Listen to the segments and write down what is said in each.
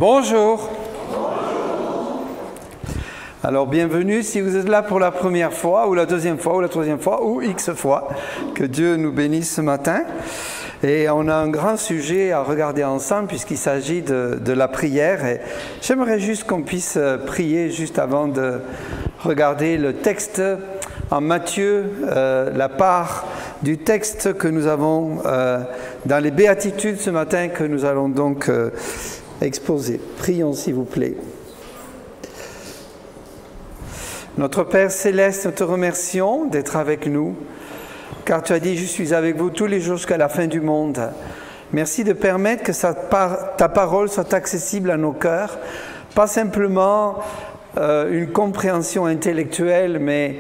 Bonjour. Alors bienvenue si vous êtes là pour la première fois ou la deuxième fois ou la troisième fois ou X fois. Que Dieu nous bénisse ce matin. Et on a un grand sujet à regarder ensemble puisqu'il s'agit de la prière. Et j'aimerais juste qu'on puisse prier juste avant de regarder le texte en Matthieu, la part du texte que nous avons dans les béatitudes ce matin que nous allons donc exposer. Prions s'il vous plaît. Notre Père Céleste, nous te remercions d'être avec nous, car tu as dit « Je suis avec vous tous les jours jusqu'à la fin du monde ». Merci de permettre que ta parole soit accessible à nos cœurs, pas simplement une compréhension intellectuelle, mais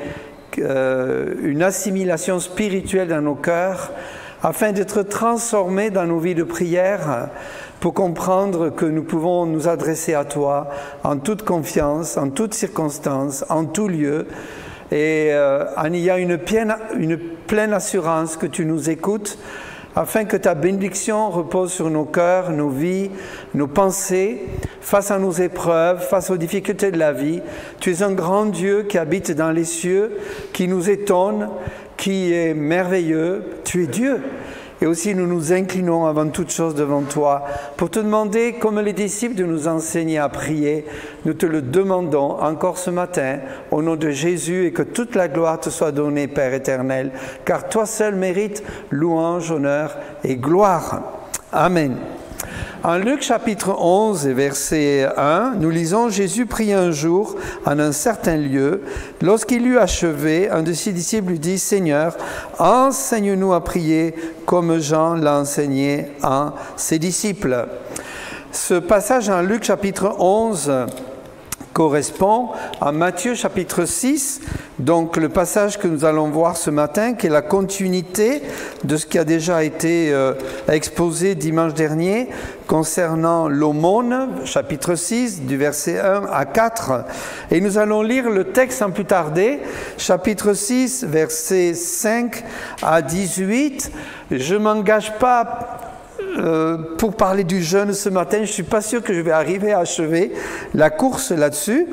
une assimilation spirituelle dans nos cœurs, afin d'être transformés dans nos vies de prière, pour comprendre que nous pouvons nous adresser à toi en toute confiance, en toutes circonstances, en tout lieu. Et il y a une pleine assurance que tu nous écoutes, afin que ta bénédiction repose sur nos cœurs, nos vies, nos pensées, face à nos épreuves, face aux difficultés de la vie. Tu es un grand Dieu qui habite dans les cieux, qui nous étonne, qui est merveilleux. Tu es Dieu. Et aussi, nous nous inclinons avant toute chose devant toi pour te demander, comme les disciples, de nous enseigner à prier. Nous te le demandons encore ce matin, au nom de Jésus, et que toute la gloire te soit donnée, Père éternel, car toi seul mérites louange, honneur et gloire. Amen. En Luc chapitre 11 et verset 1, nous lisons « Jésus prie un jour en un certain lieu. Lorsqu'il eut achevé, un de ses disciples lui dit « Seigneur, enseigne-nous à prier comme Jean l'a enseigné à ses disciples. » Ce passage en Luc chapitre 11 correspond à Matthieu chapitre 6, donc le passage que nous allons voir ce matin, qui est la continuité de ce qui a déjà été exposé dimanche dernier concernant l'aumône, chapitre 6, du verset 1 à 4. Et nous allons lire le texte sans plus tarder, chapitre 6, versets 5 à 18. Je ne m'engage pas pour parler du jeûne ce matin. Je ne suis pas sûr que je vais arriver à achever la course là-dessus,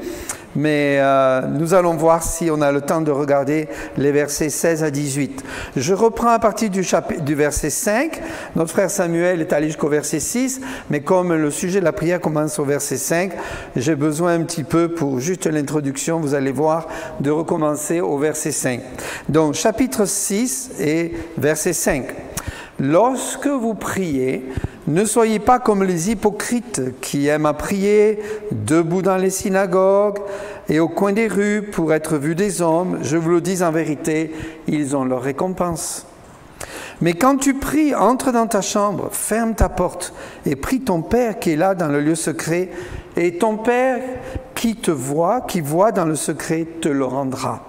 mais nous allons voir si on a le temps de regarder les versets 16 à 18. Je reprends à partir du verset 5. Notre frère Samuel est allé jusqu'au verset 6, mais comme le sujet de la prière commence au verset 5, j'ai besoin un petit peu, pour juste l'introduction, vous allez voir, de recommencer au verset 5. Donc, chapitre 6 et verset 5. Lorsque vous priez, ne soyez pas comme les hypocrites qui aiment à prier debout dans les synagogues et au coin des rues pour être vus des hommes. Je vous le dis en vérité, ils ont leur récompense. Mais quand tu pries, entre dans ta chambre, ferme ta porte et prie ton Père qui est là dans le lieu secret, et ton Père qui voit dans le secret, te le rendra.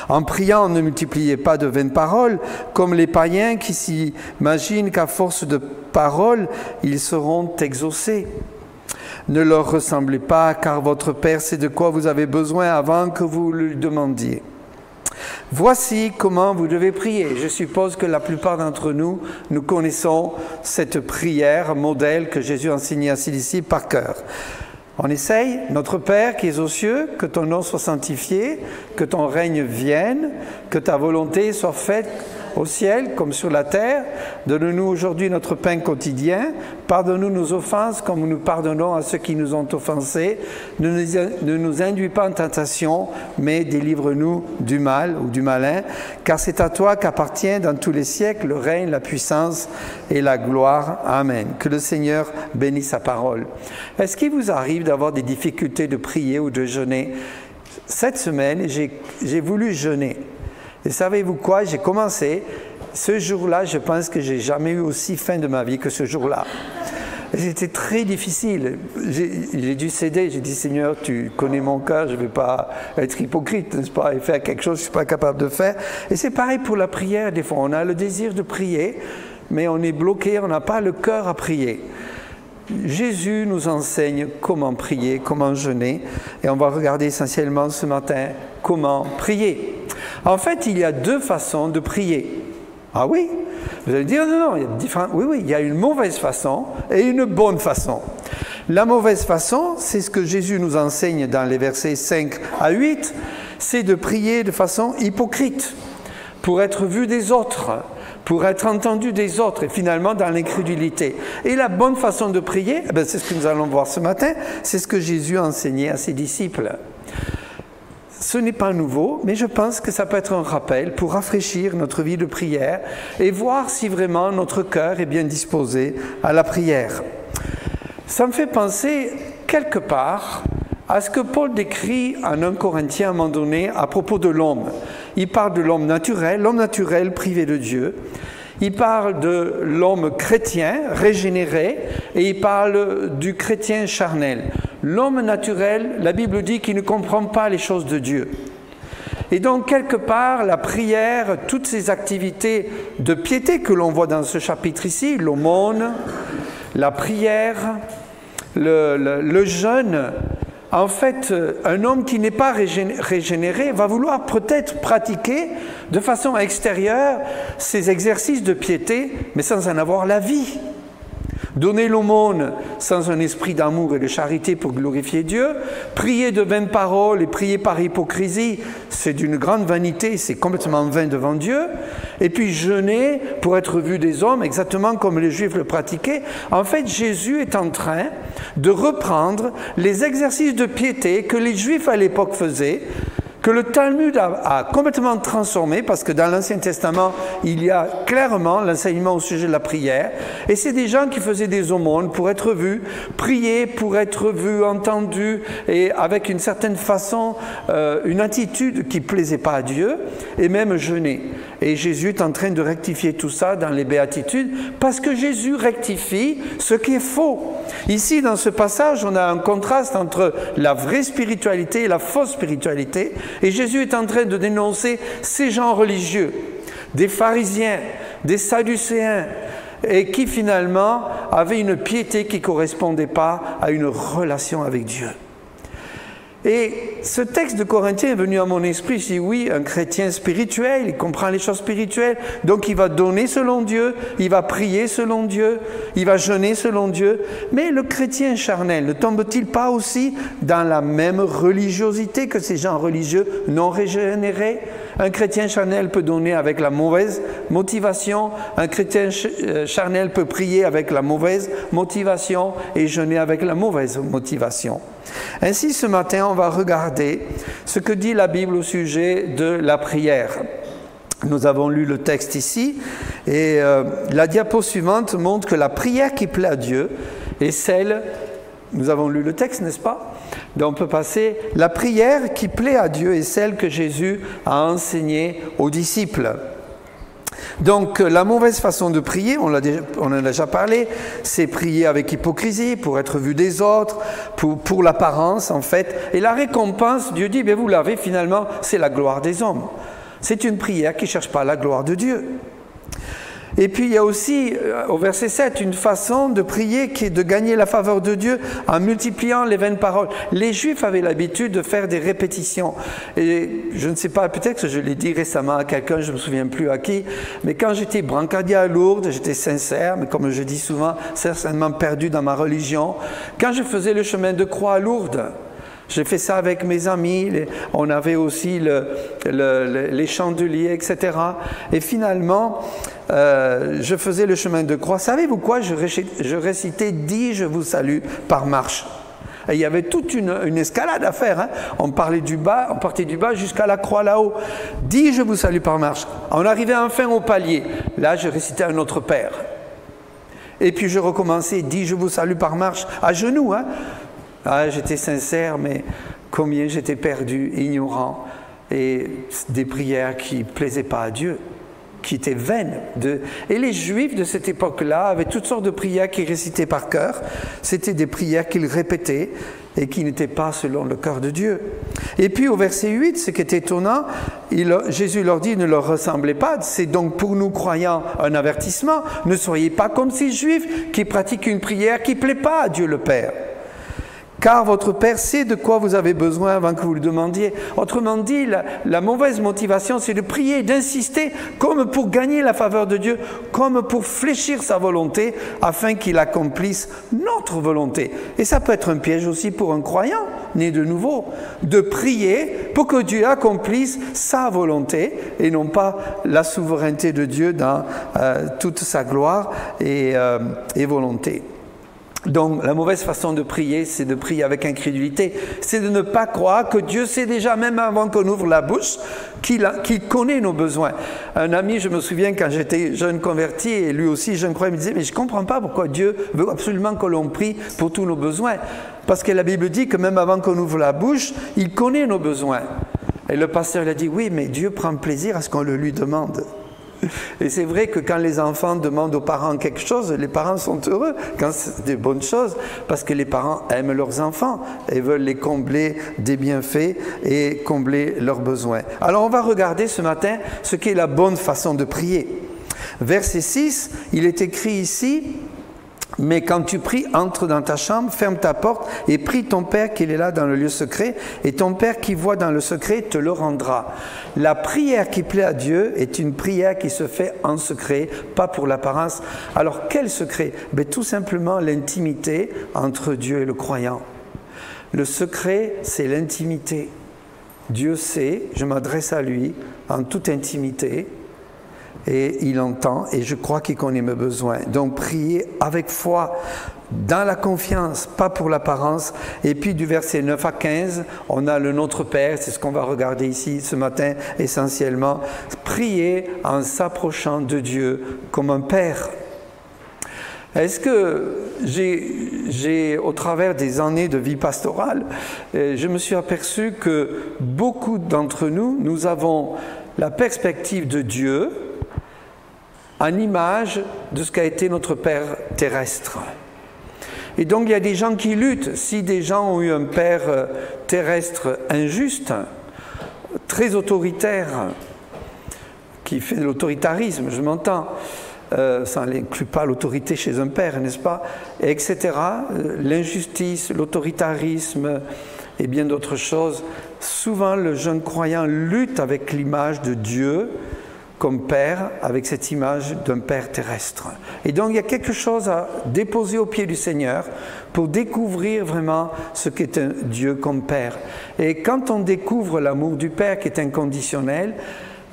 En priant, ne multipliez pas de vaines paroles, comme les païens qui s'imaginent qu'à force de paroles, ils seront exaucés. Ne leur ressemblez pas, car votre Père sait de quoi vous avez besoin avant que vous lui demandiez. Voici comment vous devez prier. Je suppose que la plupart d'entre nous, nous connaissons cette prière modèle que Jésus a enseignée à ses disciples par cœur. On essaye, notre Père qui es aux cieux, que ton nom soit sanctifié, que ton règne vienne, que ta volonté soit faite au ciel comme sur la terre. Donne-nous aujourd'hui notre pain quotidien. Pardonne-nous nos offenses comme nous pardonnons à ceux qui nous ont offensés. Ne nous induis pas en tentation, mais délivre-nous du mal ou du malin. Car c'est à toi qu'appartient dans tous les siècles le règne, la puissance et la gloire. Amen. Que le Seigneur bénisse sa parole. Est-ce qu'il vous arrive d'avoir des difficultés de prier ou de jeûner? Cette semaine, j'ai voulu jeûner. Et savez-vous quoi? J'ai commencé. Ce jour-là, je pense que j'ai jamais eu aussi faim de ma vie que ce jour-là. C'était très difficile. J'ai dû céder. J'ai dit, Seigneur, tu connais mon cœur, je ne vais pas être hypocrite, n'est-ce pas, et faire quelque chose que je ne suis pas capable de faire. Et c'est pareil pour la prière. Des fois, on a le désir de prier, mais on est bloqué, on n'a pas le cœur à prier. Jésus nous enseigne comment prier, comment jeûner, et on va regarder essentiellement ce matin comment prier. En fait, il y a deux façons de prier. Ah oui? Vous allez dire, non, il y a différentes... Oui, il y a une mauvaise façon et une bonne façon. La mauvaise façon, c'est ce que Jésus nous enseigne dans les versets 5 à 8, c'est de prier de façon hypocrite, pour être vu des autres, pour être entendu des autres, et finalement dans l'incrédulité. Et la bonne façon de prier, c'est ce que nous allons voir ce matin, c'est ce que Jésus a enseigné à ses disciples. Ce n'est pas nouveau, mais je pense que ça peut être un rappel pour rafraîchir notre vie de prière et voir si vraiment notre cœur est bien disposé à la prière. Ça me fait penser quelque part à ce que Paul décrit en 1 Corinthiens à un moment donné à propos de l'homme. Il parle de l'homme naturel privé de Dieu. Il parle de l'homme chrétien, régénéré, et il parle du chrétien charnel. L'homme naturel, la Bible dit qu'il ne comprend pas les choses de Dieu. Et donc, quelque part, la prière, toutes ces activités de piété que l'on voit dans ce chapitre ici, l'aumône, la prière, le jeûne, en fait, un homme qui n'est pas régénéré va vouloir peut-être pratiquer de façon extérieure ces exercices de piété, mais sans en avoir la vie. Donner l'aumône sans un esprit d'amour et de charité pour glorifier Dieu, prier de vaines paroles et prier par hypocrisie, c'est d'une grande vanité, c'est complètement vain devant Dieu. Et puis jeûner pour être vu des hommes, exactement comme les Juifs le pratiquaient. En fait, Jésus est en train de reprendre les exercices de piété que les Juifs à l'époque faisaient, que le Talmud a complètement transformé, parce que dans l'Ancien Testament, il y a clairement l'enseignement au sujet de la prière, et c'est des gens qui faisaient des aumônes pour être vus, prier pour être vus, entendus, et avec une certaine façon, une attitude qui ne plaisait pas à Dieu, et même jeûner. Et Jésus est en train de rectifier tout ça dans les béatitudes, parce que Jésus rectifie ce qui est faux. Ici, dans ce passage, on a un contraste entre la vraie spiritualité et la fausse spiritualité, et Jésus est en train de dénoncer ces gens religieux, des pharisiens, des sadducéens, et qui finalement avaient une piété qui ne correspondait pas à une relation avec Dieu. Et ce texte de Corinthiens est venu à mon esprit, je dis oui, un chrétien spirituel, il comprend les choses spirituelles, donc il va donner selon Dieu, il va prier selon Dieu, il va jeûner selon Dieu, mais le chrétien charnel ne tombe-t-il pas aussi dans la même religiosité que ces gens religieux non régénérés? Un chrétien charnel peut donner avec la mauvaise motivation, un chrétien charnel peut prier avec la mauvaise motivation et jeûner avec la mauvaise motivation. Ainsi, ce matin, on va regarder ce que dit la Bible au sujet de la prière. Nous avons lu le texte ici, et la diapo suivante montre que la prière qui plaît à Dieu est celle... Nous avons lu le texte, n'est-ce pas? Donc on peut passer. La prière qui plaît à Dieu est celle que Jésus a enseignée aux disciples. Donc la mauvaise façon de prier, on en a déjà parlé, c'est prier avec hypocrisie, pour être vu des autres, pour l'apparence en fait. Et la récompense, Dieu dit, vous l'avez finalement, c'est la gloire des hommes. C'est une prière qui ne cherche pas la gloire de Dieu. Et puis il y a aussi, au verset 7, une façon de prier qui est de gagner la faveur de Dieu en multipliant les vaines paroles. Les Juifs avaient l'habitude de faire des répétitions. Et je ne sais pas, peut-être que je l'ai dit récemment à quelqu'un, je ne me souviens plus à qui, mais quand j'étais brancadier à Lourdes, j'étais sincère, mais comme je dis souvent, certainement perdu dans ma religion. Quand je faisais le chemin de croix à Lourdes, j'ai fait ça avec mes amis, on avait aussi les chandeliers, etc. Et finalement, je faisais le chemin de croix. Savez-vous quoi? Je récitais « Dis, je vous salue » par marche. Et il y avait toute une escalade à faire. Hein. On partait du bas jusqu'à la croix là-haut. « Dis, je vous salue » par marche. On arrivait enfin au palier. Là, je récitais un autre Père. Et puis je recommençais « Dis, je vous salue » par marche, à genoux, hein. Ah, j'étais sincère, mais combien j'étais perdu, ignorant, et des prières qui ne plaisaient pas à Dieu, qui étaient vaines. Et les Juifs de cette époque-là avaient toutes sortes de prières qu'ils récitaient par cœur. C'était des prières qu'ils répétaient et qui n'étaient pas selon le cœur de Dieu. Et puis au verset 8, ce qui est étonnant, Jésus leur dit, ne leur ressemblez pas, c'est donc pour nous croyants un avertissement, ne soyez pas comme ces Juifs qui pratiquent une prière qui ne plaît pas à Dieu le Père. car votre Père sait de quoi vous avez besoin avant que vous le demandiez. Autrement dit, la mauvaise motivation, c'est de prier, d'insister, comme pour gagner la faveur de Dieu, comme pour fléchir sa volonté, afin qu'il accomplisse notre volonté. Et ça peut être un piège aussi pour un croyant, né de nouveau, de prier pour que Dieu accomplisse sa volonté, et non pas la souveraineté de Dieu dans toute sa gloire et volonté. Donc, la mauvaise façon de prier, c'est de prier avec incrédulité. C'est de ne pas croire que Dieu sait déjà, même avant qu'on ouvre la bouche, qu'il connaît nos besoins. Un ami, je me souviens, quand j'étais jeune converti, et lui aussi, jeune croyant, me disait, mais je ne comprends pas pourquoi Dieu veut absolument que l'on prie pour tous nos besoins. Parce que la Bible dit que même avant qu'on ouvre la bouche, il connaît nos besoins. Et le pasteur lui a dit, oui, mais Dieu prend plaisir à ce qu'on le lui demande. Et c'est vrai que quand les enfants demandent aux parents quelque chose, les parents sont heureux quand c'est des bonnes choses, parce que les parents aiment leurs enfants et veulent les combler des bienfaits et combler leurs besoins. Alors on va regarder ce matin ce qu'est la bonne façon de prier. Verset 6, il est écrit ici: mais quand tu pries, entre dans ta chambre, ferme ta porte et prie ton Père qui est là dans le lieu secret, et ton Père qui voit dans le secret te le rendra. La prière qui plaît à Dieu est une prière qui se fait en secret, pas pour l'apparence. Alors quel secret? Tout simplement l'intimité entre Dieu et le croyant. Le secret, c'est l'intimité. Dieu sait, je m'adresse à lui en toute intimité, et il entend, et je crois qu'il connaît mes besoins. Donc, prier avec foi, dans la confiance, pas pour l'apparence. Et puis, du verset 9 à 15, on a le Notre Père, c'est ce qu'on va regarder ici ce matin, essentiellement. Prier en s'approchant de Dieu comme un Père. Est-ce que au travers des années de vie pastorale, je me suis aperçu que beaucoup d'entre nous, nous avons la perspective de Dieu en image de ce qu'a été notre Père terrestre. Et donc il y a des gens qui luttent. Si des gens ont eu un Père terrestre injuste, très autoritaire, qui fait de l'autoritarisme, je m'entends, ça n'inclut pas l'autorité chez un père, n'est-ce pas, etc. L'injustice, l'autoritarisme et bien d'autres choses. Souvent, le jeune croyant lutte avec l'image de Dieu comme Père, avec cette image d'un Père terrestre. Et donc, il y a quelque chose à déposer aux pieds du Seigneur pour découvrir vraiment ce qu'est un Dieu comme Père. Et quand on découvre l'amour du Père qui est inconditionnel,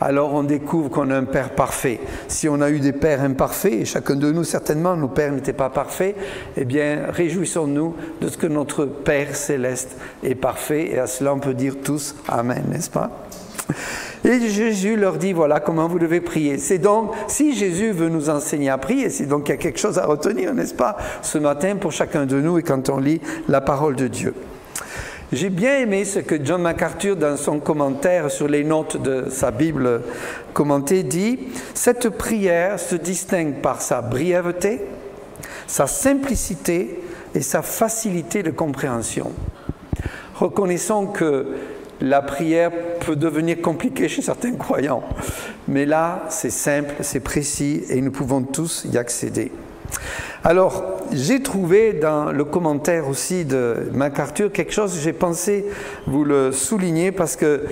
alors on découvre qu'on a un Père parfait. Si on a eu des pères imparfaits, et chacun de nous certainement, nos pères n'étaient pas parfaits, eh bien réjouissons-nous de ce que notre Père céleste est parfait, et à cela on peut dire tous Amen, n'est-ce pas? Et Jésus leur dit, voilà comment vous devez prier. C'est donc, si Jésus veut nous enseigner à prier, c'est donc qu'il y a quelque chose à retenir, n'est-ce pas, ce matin pour chacun de nous et quand on lit la parole de Dieu. J'ai bien aimé ce que John MacArthur, dans son commentaire sur les notes de sa Bible commentée, dit « Cette prière se distingue par sa brièveté, sa simplicité et sa facilité de compréhension. » Reconnaissons que la prière peut devenir compliquée chez certains croyants, mais là, c'est simple, c'est précis et nous pouvons tous y accéder. Alors, j'ai trouvé dans le commentaire aussi de MacArthur quelque chose, j'ai pensé vous le souligner parce que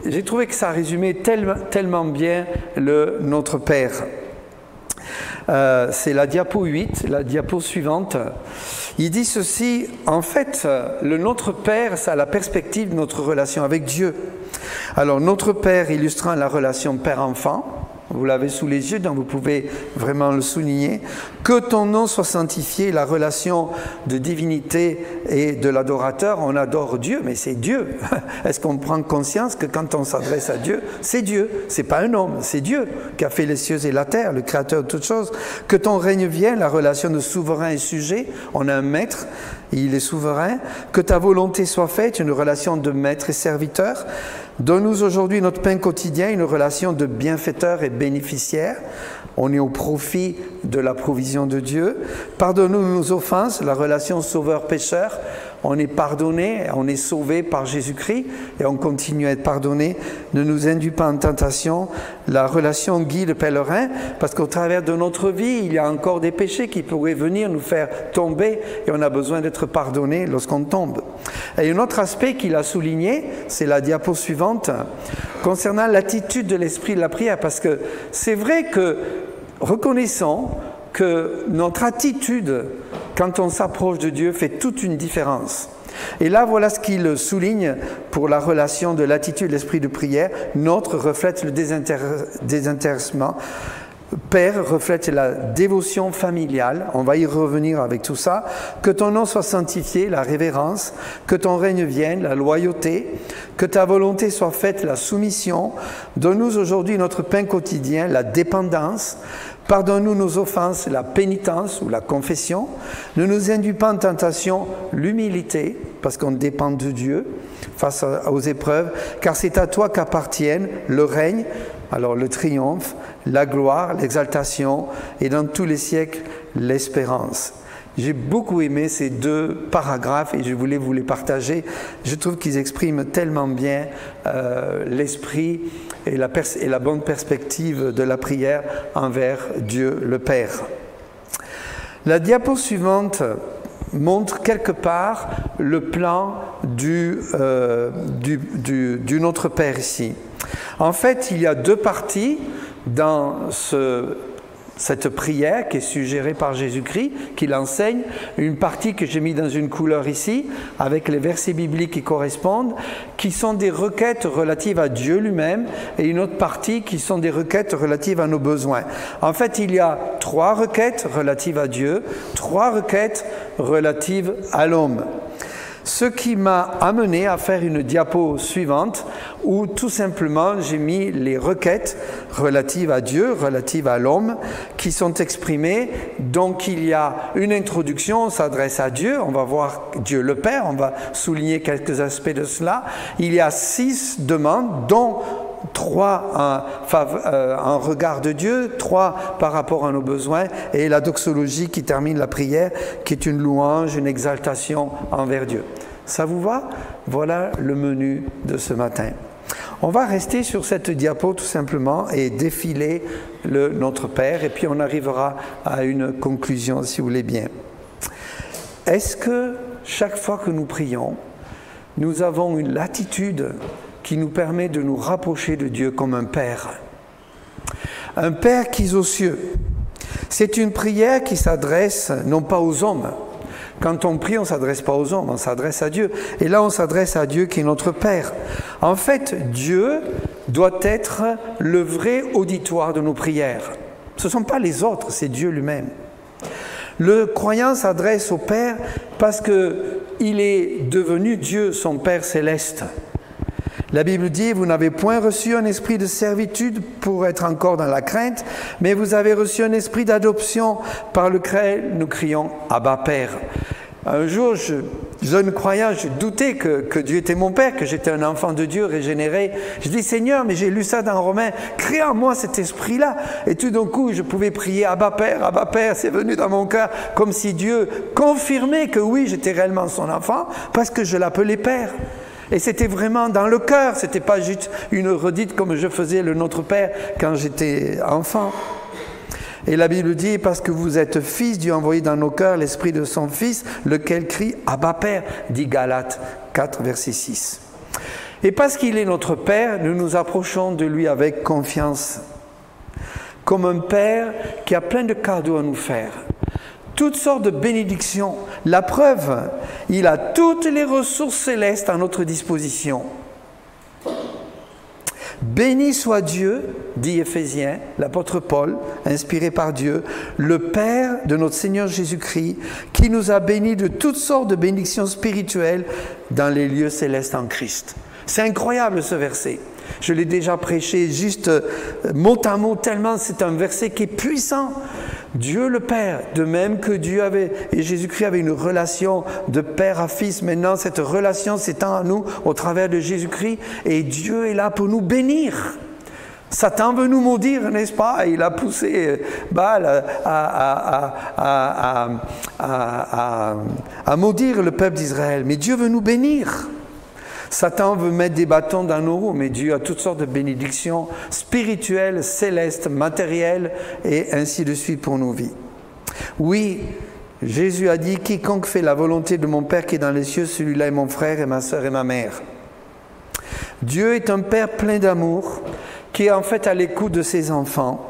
j'ai trouvé que ça résumait tellement bien notre Père. C'est la diapo 8, la diapo suivante. Il dit ceci, en fait, le Notre Père, ça a la perspective de notre relation avec Dieu. Alors, Notre Père illustrant la relation père-enfant, vous l'avez sous les yeux, donc vous pouvez vraiment le souligner. Que ton nom soit sanctifié, la relation de divinité et de l'adorateur, on adore Dieu, mais c'est Dieu. Est-ce qu'on prend conscience que quand on s'adresse à Dieu, c'est Dieu, c'est pas un homme, c'est Dieu qui a fait les cieux et la terre, le créateur de toutes choses. Que ton règne vienne, la relation de souverain et sujet, on a un maître, il est souverain. Que ta volonté soit faite, une relation de maître et serviteur. Donne-nous aujourd'hui notre pain quotidien, une relation de bienfaiteur et bénéficiaire. On est au profit de la provision de Dieu. Pardonne-nous nos offenses, la relation sauveur-pécheur. on est pardonné, on est sauvé par Jésus-Christ et on continue à être pardonné. Ne nous induis pas en tentation. La relation guide le pèlerin, parce qu'au travers de notre vie, il y a encore des péchés qui pourraient venir nous faire tomber et on a besoin d'être pardonné lorsqu'on tombe. Et un autre aspect qu'il a souligné, c'est la diapo suivante, concernant l'attitude de l'esprit de la prière, parce que c'est vrai que reconnaissons que notre attitude quand on s'approche de Dieu fait toute une différence. Et là, voilà ce qu'il souligne pour la relation de l'attitude de l'esprit de prière. Notre reflète le désintéressement. Père reflète la dévotion familiale, on va y revenir avec tout ça. Que ton nom soit sanctifié, la révérence. Que ton règne vienne, la loyauté. Que ta volonté soit faite, la soumission. Donne-nous aujourd'hui notre pain quotidien, la dépendance. Pardonne-nous nos offenses, la pénitence ou la confession. Ne nous induis pas en tentation, l'humilité, parce qu'on dépend de Dieu face aux épreuves, car c'est à toi qu'appartiennent le règne, alors le triomphe, la gloire, l'exaltation, et dans tous les siècles, l'espérance. J'ai beaucoup aimé ces deux paragraphes et je voulais vous les partager. Je trouve qu'ils expriment tellement bien l'esprit et la bonne perspective de la prière envers Dieu le Père. La diapo suivante montre quelque part le plan du Notre Père ici. En fait, il y a deux parties dans cette prière qui est suggérée par Jésus-Christ, qu'il enseigne. Une partie que j'ai mis dans une couleur ici, avec les versets bibliques qui correspondent, qui sont des requêtes relatives à Dieu lui-même, et une autre partie qui sont des requêtes relatives à nos besoins. En fait, il y a 3 requêtes relatives à Dieu, 3 requêtes relatives à l'homme. Ce qui m'a amené à faire une diapo suivante où tout simplement j'ai mis les requêtes relatives à Dieu, relatives à l'homme, qui sont exprimées. Donc il y a une introduction, on s'adresse à Dieu, on va voir Dieu le Père, on va souligner quelques aspects de cela. Il y a 6 demandes, dont 3 en regard de Dieu, 3 par rapport à nos besoins, et la doxologie qui termine la prière, qui est une louange, une exaltation envers Dieu. Ça vous va? Voilà le menu de ce matin. On va rester sur cette diapo tout simplement et défiler Notre Père, et puis on arrivera à une conclusion si vous voulez bien. Est-ce que chaque fois que nous prions, nous avons une latitude qui nous permet de nous rapprocher de Dieu comme un Père? Un Père qui est aux cieux. C'est une prière qui s'adresse non pas aux hommes. Quand on prie, on ne s'adresse pas aux hommes, on s'adresse à Dieu. Et là, on s'adresse à Dieu qui est notre Père. En fait, Dieu doit être le vrai auditoire de nos prières. Ce ne sont pas les autres, c'est Dieu lui-même. Le croyant s'adresse au Père parce qu'il est devenu Dieu, son Père céleste. La Bible dit, vous n'avez point reçu un esprit de servitude pour être encore dans la crainte, mais vous avez reçu un esprit d'adoption par lequel nous crions « Abba Père ». Un jour, jeune croyant, je doutais que Dieu était mon Père, que j'étais un enfant de Dieu régénéré. Je dis, Seigneur, mais j'ai lu ça dans Romains, crée en moi cet esprit-là. Et tout d'un coup, je pouvais prier Abba Père, c'est venu dans mon cœur, comme si Dieu confirmait que oui, j'étais réellement son enfant, parce que je l'appelais Père. Et c'était vraiment dans le cœur, c'était pas juste une redite comme je faisais le Notre Père quand j'étais enfant. Et la Bible dit, parce que vous êtes fils, Dieu a envoyé dans nos cœurs l'esprit de son Fils, lequel crie « Abba Père », dit Galates 4, verset 6. Et parce qu'il est notre Père, nous nous approchons de lui avec confiance, comme un Père qui a plein de cadeaux à nous faire. Toutes sortes de bénédictions. La preuve, il a toutes les ressources célestes à notre disposition. Béni soit Dieu, dit Éphésiens, l'apôtre Paul, inspiré par Dieu, le Père de notre Seigneur Jésus-Christ, qui nous a bénis de toutes sortes de bénédictions spirituelles dans les lieux célestes en Christ. C'est incroyable ce verset. Je l'ai déjà prêché juste mot à mot, tellement c'est un verset qui est puissant. Dieu le Père, de même que Dieu avait, et Jésus-Christ avait une relation de père à fils, maintenant cette relation s'étend à nous au travers de Jésus-Christ, et Dieu est là pour nous bénir. Satan veut nous maudire, n'est-ce pas? Il a poussé Baal à maudire le peuple d'Israël. Mais Dieu veut nous bénir. Satan veut mettre des bâtons dans nos roues, mais Dieu a toutes sortes de bénédictions spirituelles, célestes, matérielles, et ainsi de suite pour nos vies. Oui, Jésus a dit, quiconque fait la volonté de mon Père qui est dans les cieux, celui-là est mon frère et ma sœur et ma mère. Dieu est un Père plein d'amour, qui est en fait à l'écoute de ses enfants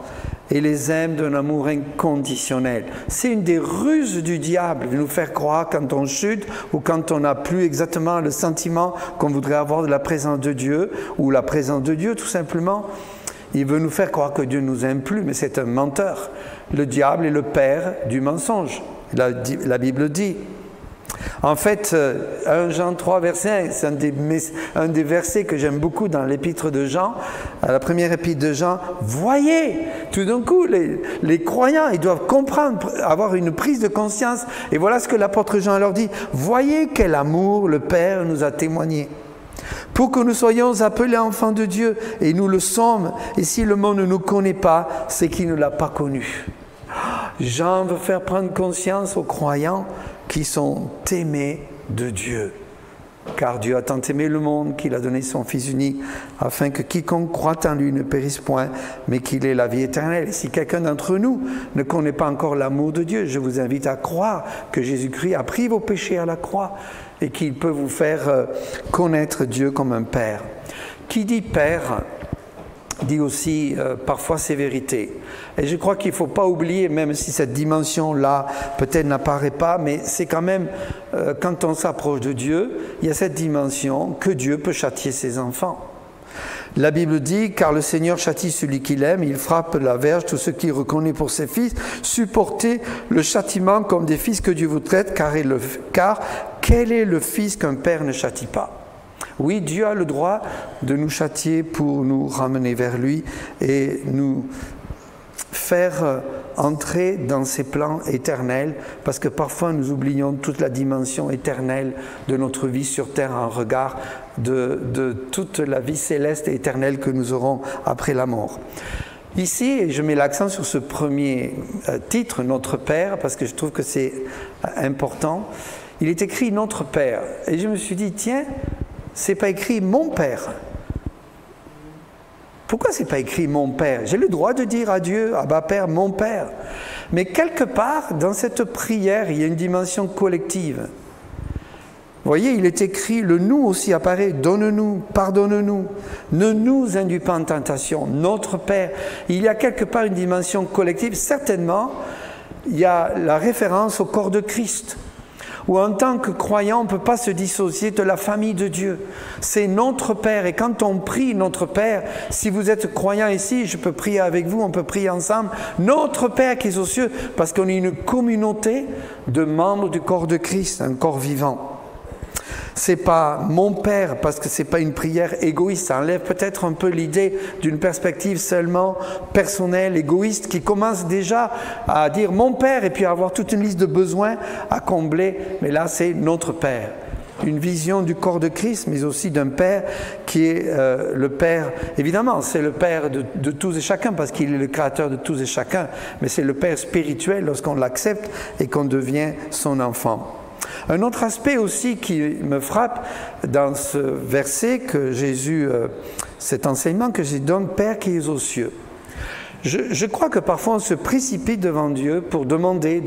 et les aime d'un amour inconditionnel. C'est une des ruses du diable de nous faire croire quand on chute ou quand on n'a plus exactement le sentiment qu'on voudrait avoir de la présence de Dieu ou la présence de Dieu tout simplement. Il veut nous faire croire que Dieu ne nous aime plus, mais c'est un menteur. Le diable est le père du mensonge, la Bible dit. En fait, 1 Jean 3, verset 1, c'est un des versets que j'aime beaucoup dans l'épître de Jean, à la première épître de Jean. Voyez, tout d'un coup, les croyants, ils doivent comprendre, avoir une prise de conscience. Et voilà ce que l'apôtre Jean leur dit. Voyez quel amour le Père nous a témoigné, pour que nous soyons appelés enfants de Dieu. Et nous le sommes. Et si le monde ne nous connaît pas, c'est qu'il ne l'a pas connu. Jean veut faire prendre conscience aux croyants qui sont aimés de Dieu. Car Dieu a tant aimé le monde qu'il a donné son Fils unique, afin que quiconque croit en lui ne périsse point, mais qu'il ait la vie éternelle. Et si quelqu'un d'entre nous ne connaît pas encore l'amour de Dieu, je vous invite à croire que Jésus-Christ a pris vos péchés à la croix et qu'il peut vous faire connaître Dieu comme un Père. Qui dit Père dit aussi parfois sévérité. Et je crois qu'il ne faut pas oublier, même si cette dimension-là peut-être n'apparaît pas, mais c'est quand même, quand on s'approche de Dieu, il y a cette dimension que Dieu peut châtier ses enfants. La Bible dit, car le Seigneur châtie celui qu'il aime, il frappe la verge tout ce qu'il reconnaît pour ses fils, supportez le châtiment comme des fils que Dieu vous traite, car quel est le fils qu'un père ne châtie pas? Oui, Dieu a le droit de nous châtier pour nous ramener vers lui et nous faire entrer dans ses plans éternels, parce que parfois nous oublions toute la dimension éternelle de notre vie sur terre en regard de toute la vie céleste et éternelle que nous aurons après la mort. Ici, je mets l'accent sur ce premier titre, Notre Père, parce que je trouve que c'est important. Il est écrit Notre Père. Et je me suis dit, tiens, c'est pas écrit Mon Père. Pourquoi c'est pas écrit Mon Père? J'ai le droit de dire à Dieu, Abba Père, Mon Père. Mais quelque part, dans cette prière, il y a une dimension collective. Vous voyez, il est écrit, le nous aussi apparaît, donne-nous, pardonne-nous, ne nous induis pas en tentation, notre Père. Il y a quelque part une dimension collective. Certainement, il y a la référence au corps de Christ, où en tant que croyant, on ne peut pas se dissocier de la famille de Dieu. C'est notre Père. Et quand on prie notre Père, si vous êtes croyant ici, je peux prier avec vous, on peut prier ensemble. Notre Père qui est aux cieux, parce qu'on est une communauté de membres du corps de Christ, un corps vivant. C'est pas mon Père, parce que c'est pas une prière égoïste. Ça enlève peut-être un peu l'idée d'une perspective seulement personnelle, égoïste, qui commence déjà à dire mon Père et puis à avoir toute une liste de besoins à combler. Mais là, c'est notre Père. Une vision du corps de Christ, mais aussi d'un Père qui est le Père. Évidemment, c'est le Père de tous et chacun, parce qu'il est le créateur de tous et chacun. Mais c'est le Père spirituel lorsqu'on l'accepte et qu'on devient son enfant. Un autre aspect aussi qui me frappe dans ce verset que Jésus, cet enseignement que Jésus donne, Père qui es aux cieux. Je crois que parfois on se précipite devant Dieu pour demander,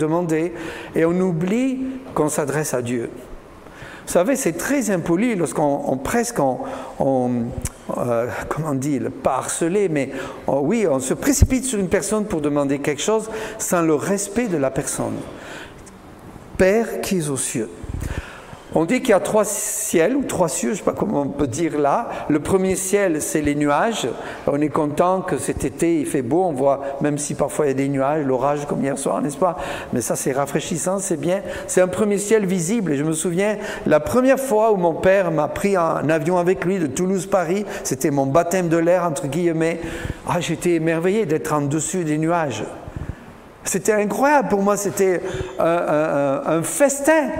et on oublie qu'on s'adresse à Dieu. Vous savez, c'est très impoli lorsqu'on comment on dit, pas harceler, mais oui, on se précipite sur une personne pour demander quelque chose sans le respect de la personne. Père qui est aux cieux. On dit qu'il y a 3 ciels ou 3 cieux, je ne sais pas comment on peut dire là. Le premier ciel, c'est les nuages. On est content que cet été, il fait beau. On voit, même si parfois il y a des nuages, l'orage comme hier soir, n'est-ce pas? Mais ça, c'est rafraîchissant, c'est bien. C'est un premier ciel visible. Et je me souviens, la première fois où mon père m'a pris en avion avec lui de Toulouse-Paris, c'était mon baptême de l'air, entre guillemets. Ah, j'étais émerveillé d'être en dessus des nuages. C'était incroyable pour moi, c'était un festin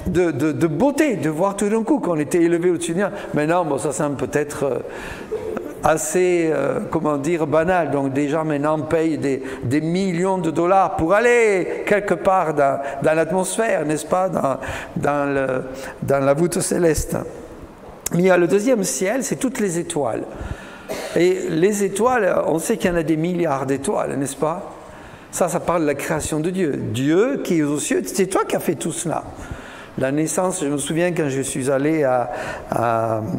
de beauté, de voir tout d'un coup qu'on était élevé au-dessus de nous. Maintenant, bon, ça semble peut-être assez, comment dire, banal. Donc des gens maintenant payent des millions de dollars pour aller quelque part dans l'atmosphère, n'est-ce pas, dans la voûte céleste. Mais il y a le deuxième ciel, c'est toutes les étoiles. Et les étoiles, on sait qu'il y en a des milliards d'étoiles, n'est-ce pas? Ça parle de la création de Dieu. Dieu qui est aux cieux, c'est toi qui as fait tout cela. La naissance, je me souviens quand je suis allé à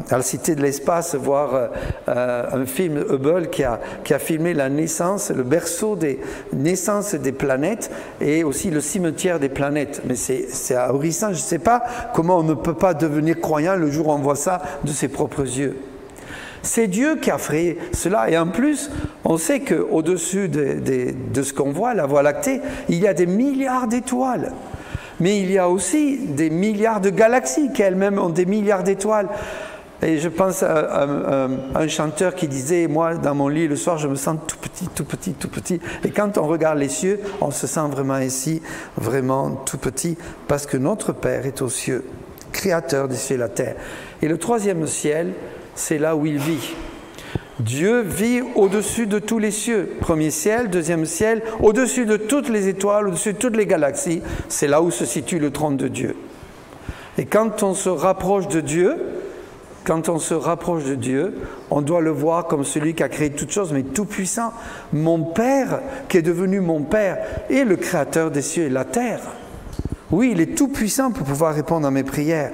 la Cité de l'Espace voir un film Hubble qui a filmé la naissance, le berceau des naissances des planètes et aussi le cimetière des planètes. Mais c'est ahurissant, je ne sais pas comment on ne peut pas devenir croyant le jour où on voit ça de ses propres yeux. C'est Dieu qui a créé cela. Et en plus, on sait qu'au-dessus de ce qu'on voit, la Voie lactée, il y a des milliards d'étoiles. Mais il y a aussi des milliards de galaxies qui elles-mêmes ont des milliards d'étoiles. Et je pense à un chanteur qui disait, moi, dans mon lit, le soir, je me sens tout petit, tout petit, tout petit. Et quand on regarde les cieux, on se sent vraiment ici, vraiment tout petit, parce que notre Père est aux cieux, créateur des cieux et de la terre. Et le troisième ciel, c'est là où il vit. Dieu vit au-dessus de tous les cieux. Premier ciel, deuxième ciel, au-dessus de toutes les étoiles, au-dessus de toutes les galaxies. C'est là où se situe le trône de Dieu. Et quand on se rapproche de Dieu, on doit le voir comme celui qui a créé toutes choses, mais tout puissant. Mon Père, qui est devenu mon Père, est le créateur des cieux et de la terre. Oui, il est tout puissant pour pouvoir répondre à mes prières.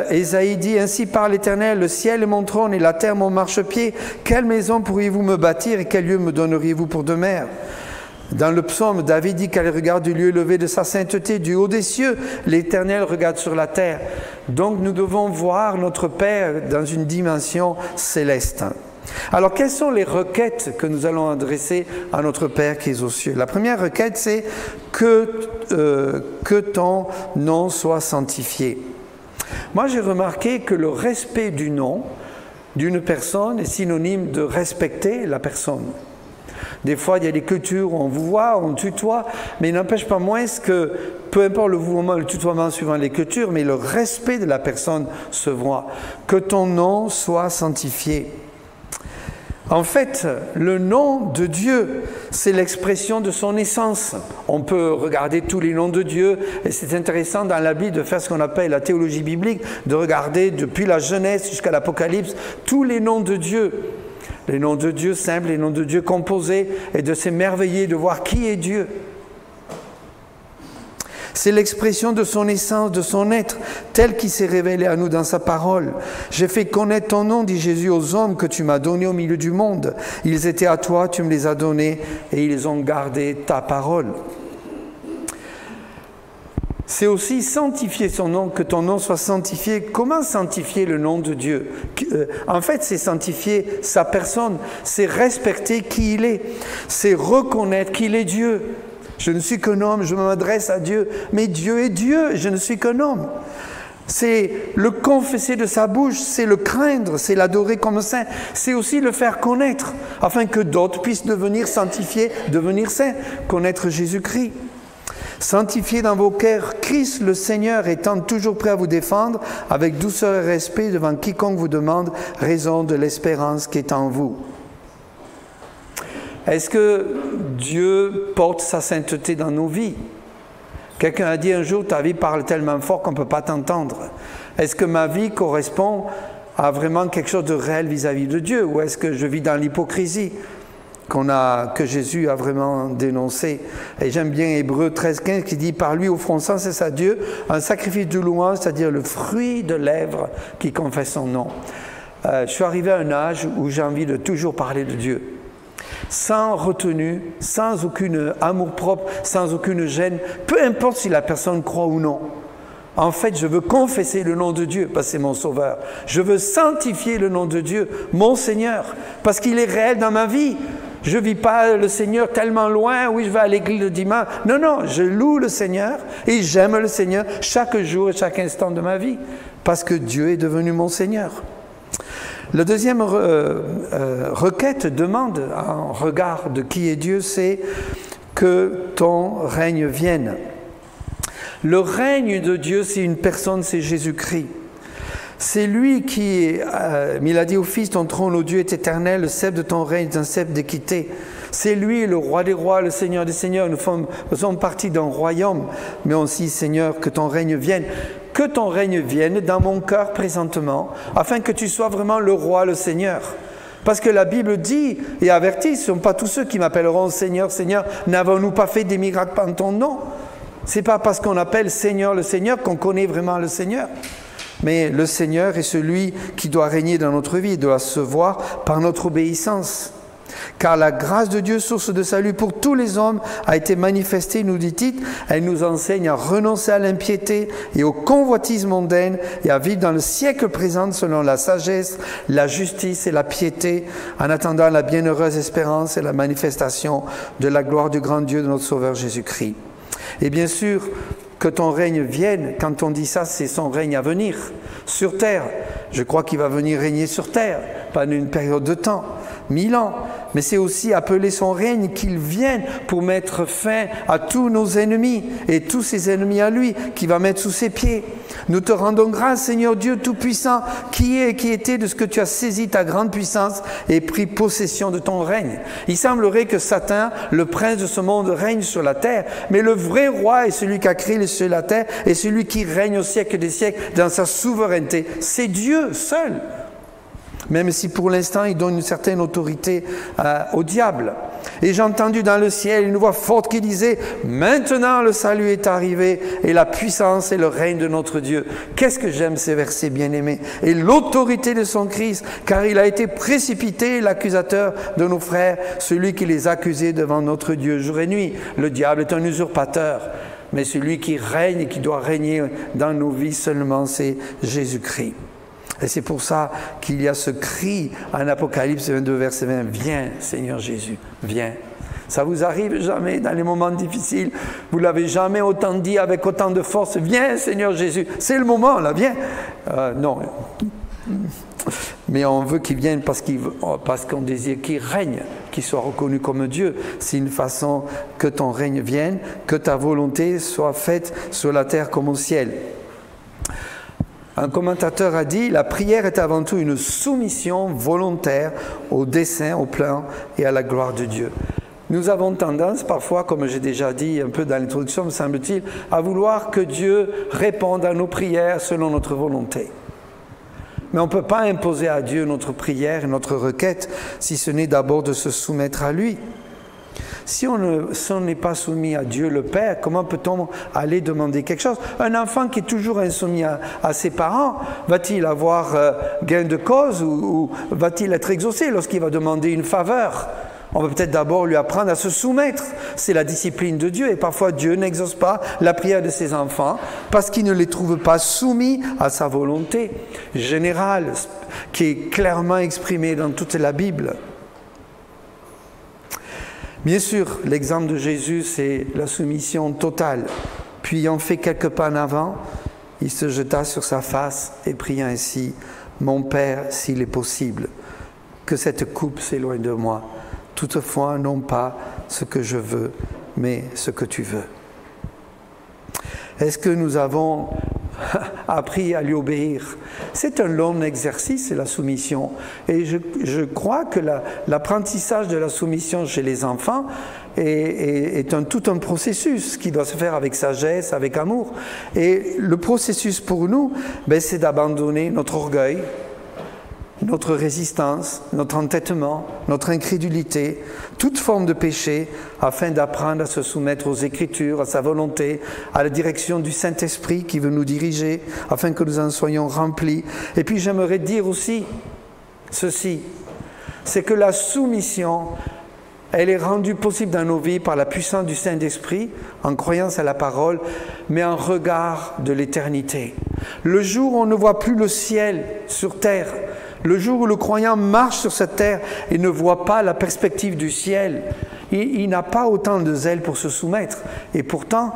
Ésaïe dit, ainsi parle l'Éternel, le ciel est mon trône et la terre mon marchepied. Quelle maison pourriez-vous me bâtir et quel lieu me donneriez-vous pour demeure? Dans le psaume, David dit qu'elle regarde du lieu élevé de sa sainteté, du haut des cieux, l'Éternel regarde sur la terre. Donc nous devons voir notre Père dans une dimension céleste. Alors quelles sont les requêtes que nous allons adresser à notre Père qui est aux cieux? La première requête, c'est que ton nom soit sanctifié. Moi, j'ai remarqué que le respect du nom d'une personne est synonyme de respecter la personne. Des fois, il y a des cultures où on vous voit, on tutoie, mais il n'empêche pas moins que, peu importe le vouvoiement, le tutoiement suivant les cultures, mais le respect de la personne se voit. Que ton nom soit sanctifié. En fait, le nom de Dieu, c'est l'expression de son essence. On peut regarder tous les noms de Dieu, et c'est intéressant dans la Bible de faire ce qu'on appelle la théologie biblique, de regarder depuis la Genèse jusqu'à l'Apocalypse, tous les noms de Dieu. Les noms de Dieu simples, les noms de Dieu composés, et de s'émerveiller de voir qui est Dieu. C'est l'expression de son essence, de son être, tel qu'il s'est révélé à nous dans sa parole. J'ai fait connaître ton nom, dit Jésus, aux hommes que tu m'as donnés au milieu du monde. Ils étaient à toi, tu me les as donnés, et ils ont gardé ta parole. C'est aussi sanctifier son nom, que ton nom soit sanctifié. Comment sanctifier le nom de Dieu? En fait, c'est sanctifier sa personne, c'est respecter qui il est, c'est reconnaître qu'il est Dieu. Je ne suis qu'un homme, je m'adresse à Dieu, mais Dieu est Dieu, je ne suis qu'un homme. C'est le confesser de sa bouche, c'est le craindre, c'est l'adorer comme saint, c'est aussi le faire connaître, afin que d'autres puissent devenir sanctifiés, devenir saints, connaître Jésus-Christ. Sanctifiez dans vos cœurs Christ le Seigneur, étant toujours prêt à vous défendre, avec douceur et respect devant quiconque vous demande raison de l'espérance qui est en vous. Est-ce que Dieu porte sa sainteté dans nos vies? Quelqu'un a dit un jour, ta vie parle tellement fort qu'on ne peut pas t'entendre. Est-ce que ma vie correspond à vraiment quelque chose de réel vis-à-vis de Dieu? Ou est-ce que je vis dans l'hypocrisie que Jésus a vraiment dénoncé? Et j'aime bien Hébreux 13,15 qui dit, par lui offrons sans cesse à Dieu un sacrifice de louange, c'est-à-dire le fruit de lèvres qui confesse son nom. Je suis arrivé à un âge où j'ai envie de toujours parler de Dieu. Sans retenue, sans aucune amour-propre, sans aucune gêne, peu importe si la personne croit ou non. En fait, je veux confesser le nom de Dieu, parce que c'est mon sauveur. Je veux sanctifier le nom de Dieu, mon Seigneur, parce qu'il est réel dans ma vie. Je ne vis pas le Seigneur tellement loin, oui, je vais à l'église le dimanche. Non, non, je loue le Seigneur et j'aime le Seigneur chaque jour et chaque instant de ma vie, parce que Dieu est devenu mon Seigneur. La deuxième requête demande, en regard de qui est Dieu, c'est que ton règne vienne. Le règne de Dieu, c'est une personne, c'est Jésus-Christ. C'est lui qui, il a dit au Fils, ton trône, ô Dieu, est éternel, le sceptre de ton règne est un sceptre d'équité. C'est lui, le roi des rois, le Seigneur des seigneurs. Nous faisons partie d'un royaume, mais aussi, Seigneur, que ton règne vienne. Que ton règne vienne dans mon cœur présentement, afin que tu sois vraiment le roi, le Seigneur. Parce que la Bible dit et avertit, ce ne sont pas tous ceux qui m'appelleront Seigneur, Seigneur, n'avons-nous pas fait des miracles en ton nom? Ce n'est pas parce qu'on appelle Seigneur le Seigneur qu'on connaît vraiment le Seigneur. Mais le Seigneur est celui qui doit régner dans notre vie, doit se voir par notre obéissance. Car la grâce de Dieu, source de salut pour tous les hommes, a été manifestée, nous dit-il. Elle nous enseigne à renoncer à l'impiété et aux convoitises mondaines et à vivre dans le siècle présent selon la sagesse, la justice et la piété, en attendant la bienheureuse espérance et la manifestation de la gloire du grand Dieu de notre Sauveur Jésus-Christ. Et bien sûr, que ton règne vienne, quand on dit ça, c'est son règne à venir, sur terre. Je crois qu'il va venir régner sur terre, pendant une période de temps, 1000 ans. Mais c'est aussi appeler son règne qu'il vienne pour mettre fin à tous nos ennemis et tous ses ennemis à lui, qu'il va mettre sous ses pieds. Nous te rendons grâce, Seigneur Dieu Tout-Puissant, qui est et qui était de ce que tu as saisi ta grande puissance et pris possession de ton règne. Il semblerait que Satan, le prince de ce monde, règne sur la terre, mais le vrai roi est celui qui a créé les cieux et la terre et celui qui règne au siècle des siècles dans sa souveraineté. C'est Dieu seul. Même si pour l'instant il donne une certaine autorité au diable. Et j'ai entendu dans le ciel une voix forte qui disait « Maintenant le salut est arrivé et la puissance et le règne de notre Dieu. » Qu'est-ce que j'aime ces versets bien-aimés. Et l'autorité de son Christ, car il a été précipité, l'accusateur de nos frères, celui qui les accusait devant notre Dieu jour et nuit. Le diable est un usurpateur, mais celui qui règne et qui doit régner dans nos vies seulement, c'est Jésus-Christ. Et c'est pour ça qu'il y a ce cri en Apocalypse 22, verset 20. « Viens, Seigneur Jésus, viens. » Ça vous arrive jamais dans les moments difficiles? Vous l'avez jamais autant dit avec autant de force. « Viens, Seigneur Jésus. » C'est le moment, là, viens. Non. Mais on veut qu'il vienne parce qu'on désire qu'il règne, qu'il soit reconnu comme Dieu. C'est une façon que ton règne vienne, que ta volonté soit faite sur la terre comme au ciel. Un commentateur a dit « La prière est avant tout une soumission volontaire au dessein, au plan et à la gloire de Dieu. » Nous avons tendance parfois, comme j'ai déjà dit un peu dans l'introduction, me semble-t-il, à vouloir que Dieu réponde à nos prières selon notre volonté. Mais on ne peut pas imposer à Dieu notre prière et notre requête si ce n'est d'abord de se soumettre à lui. Si on n'est pas soumis à Dieu le Père, comment peut-on aller demander quelque chose? Un enfant qui est toujours insoumis à ses parents, va-t-il avoir gain de cause ou va-t-il être exaucé lorsqu'il va demander une faveur? On va peut-être d'abord lui apprendre à se soumettre. C'est la discipline de Dieu et parfois Dieu n'exauce pas la prière de ses enfants parce qu'il ne les trouve pas soumis à sa volonté générale qui est clairement exprimée dans toute la Bible. Bien sûr, l'exemple de Jésus, c'est la soumission totale. Puis, ayant fait quelques pas en avant, il se jeta sur sa face et pria ainsi « Mon Père, s'il est possible, que cette coupe s'éloigne de moi. Toutefois, non pas ce que je veux, mais ce que tu veux. » Est-ce que nous avons appris à lui obéir? C'est un long exercice, la soumission. Et je crois que l'apprentissage de la soumission chez les enfants est tout un processus qui doit se faire avec sagesse, avec amour. Et le processus pour nous, c'est d'abandonner notre orgueil, notre résistance, notre entêtement, notre incrédulité, toute forme de péché, afin d'apprendre à se soumettre aux Écritures, à sa volonté, à la direction du Saint-Esprit qui veut nous diriger, afin que nous en soyons remplis. Et puis j'aimerais dire aussi ceci, c'est que la soumission, elle est rendue possible dans nos vies par la puissance du Saint-Esprit, en croyance à la parole, mais en regard de l'éternité. Le jour où on ne voit plus le ciel sur terre, le jour où le croyant marche sur cette terre et ne voit pas la perspective du ciel, il n'a pas autant de zèle pour se soumettre. Et pourtant,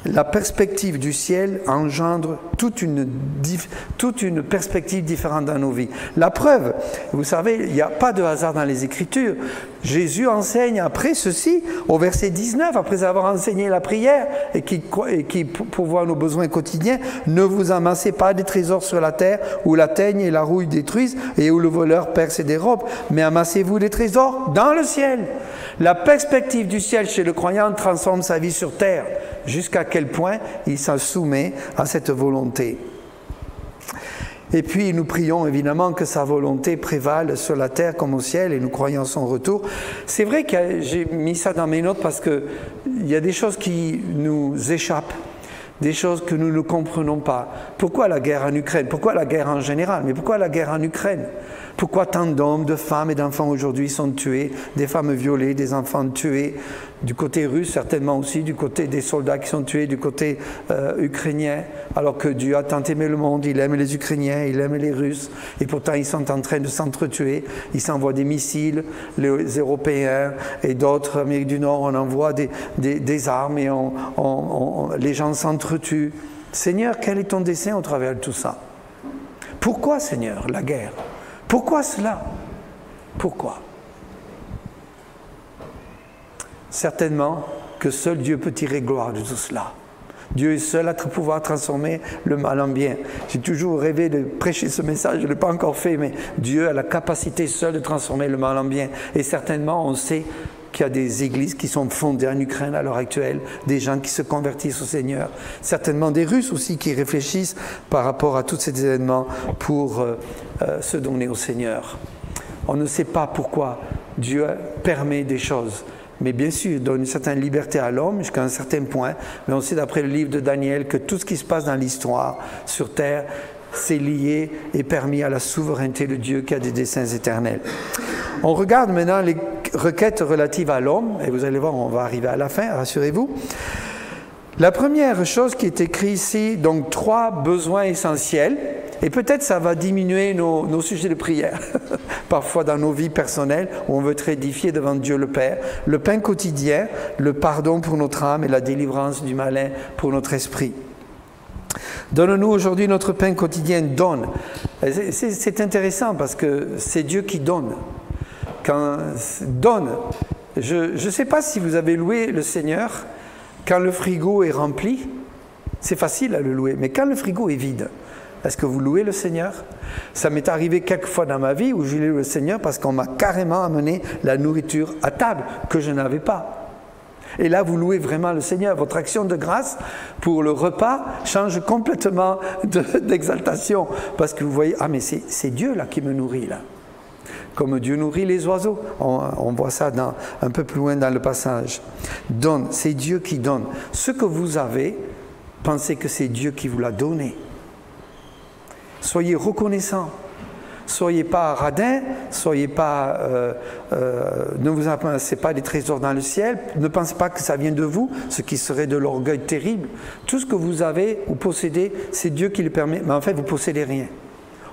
la perspective du ciel engendre toute une perspective différente dans nos vies. La preuve, vous savez, il n'y a pas de hasard dans les Écritures. Jésus enseigne après ceci, au verset 19, après avoir enseigné la prière et qui pourvoit nos besoins quotidiens, « Ne vous amassez pas des trésors sur la terre où la teigne et la rouille détruisent et où le voleur perce et dérobe, mais amassez-vous des trésors dans le ciel. » La perspective du ciel chez le croyant transforme sa vie sur terre, jusqu'à quel point il s'en soumet à cette volonté. Et puis nous prions évidemment que sa volonté prévale sur la terre comme au ciel et nous croyons à son retour. C'est vrai que j'ai mis ça dans mes notes parce qu'il y a des choses qui nous échappent, des choses que nous ne comprenons pas. Pourquoi la guerre en Ukraine? Pourquoi la guerre en général? Mais pourquoi la guerre en Ukraine? Pourquoi tant d'hommes, de femmes et d'enfants aujourd'hui sont tués, des femmes violées, des enfants tués, du côté russe certainement aussi, du côté des soldats qui sont tués, du côté ukrainien, alors que Dieu a tant aimé le monde, il aime les Ukrainiens, il aime les Russes, et pourtant ils sont en train de s'entretuer, ils s'envoient des missiles, les Européens et d'autres, Amérique du Nord, on envoie des armes et les gens s'entretuent. Seigneur, quel est ton dessein au travers de tout ça? Pourquoi, Seigneur, la guerre? Pourquoi cela? Pourquoi? Certainement que seul Dieu peut tirer gloire de tout cela. Dieu est seul à pouvoir transformer le mal en bien. J'ai toujours rêvé de prêcher ce message, je ne l'ai pas encore fait, mais Dieu a la capacité seul de transformer le mal en bien. Et certainement, on sait qu'il y a des églises qui sont fondées en Ukraine à l'heure actuelle, des gens qui se convertissent au Seigneur, certainement des Russes aussi qui réfléchissent par rapport à tous ces événements pour se donner au Seigneur. On ne sait pas pourquoi Dieu permet des choses, mais bien sûr, il donne une certaine liberté à l'homme jusqu'à un certain point, mais on sait d'après le livre de Daniel que tout ce qui se passe dans l'histoire sur terre, c'est lié et permis à la souveraineté de Dieu qui a des desseins éternels. On regarde maintenant les requêtes relatives à l'homme, et vous allez voir, on va arriver à la fin, rassurez-vous. La première chose qui est écrite ici, donc 3 besoins essentiels, et peut-être ça va diminuer nos sujets de prière, parfois dans nos vies personnelles, où on veut être édifié devant Dieu le Père, le pain quotidien, le pardon pour notre âme et la délivrance du malin pour notre esprit. Donne-nous aujourd'hui notre pain quotidien, donne. C'est intéressant parce que c'est Dieu qui donne. Quand donne, je ne sais pas si vous avez loué le Seigneur, quand le frigo est rempli, c'est facile à le louer, mais quand le frigo est vide, est-ce que vous louez le Seigneur? Ça m'est arrivé quelques fois dans ma vie où j'ai loué le Seigneur parce qu'on m'a carrément amené la nourriture à table que je n'avais pas. Et là, vous louez vraiment le Seigneur. Votre action de grâce pour le repas change complètement d'exaltation. Parce que vous voyez, ah mais c'est Dieu là qui me nourrit là. Comme Dieu nourrit les oiseaux. On voit ça un peu plus loin dans le passage. Donne, c'est Dieu qui donne. Ce que vous avez, pensez que c'est Dieu qui vous l'a donné. Soyez reconnaissants. Soyez pas radins, soyez pas, ne vous amassez pas des trésors dans le ciel, ne pensez pas que ça vient de vous, ce qui serait de l'orgueil terrible. Tout ce que vous avez ou possédez, c'est Dieu qui le permet, mais en fait vous ne possédez rien.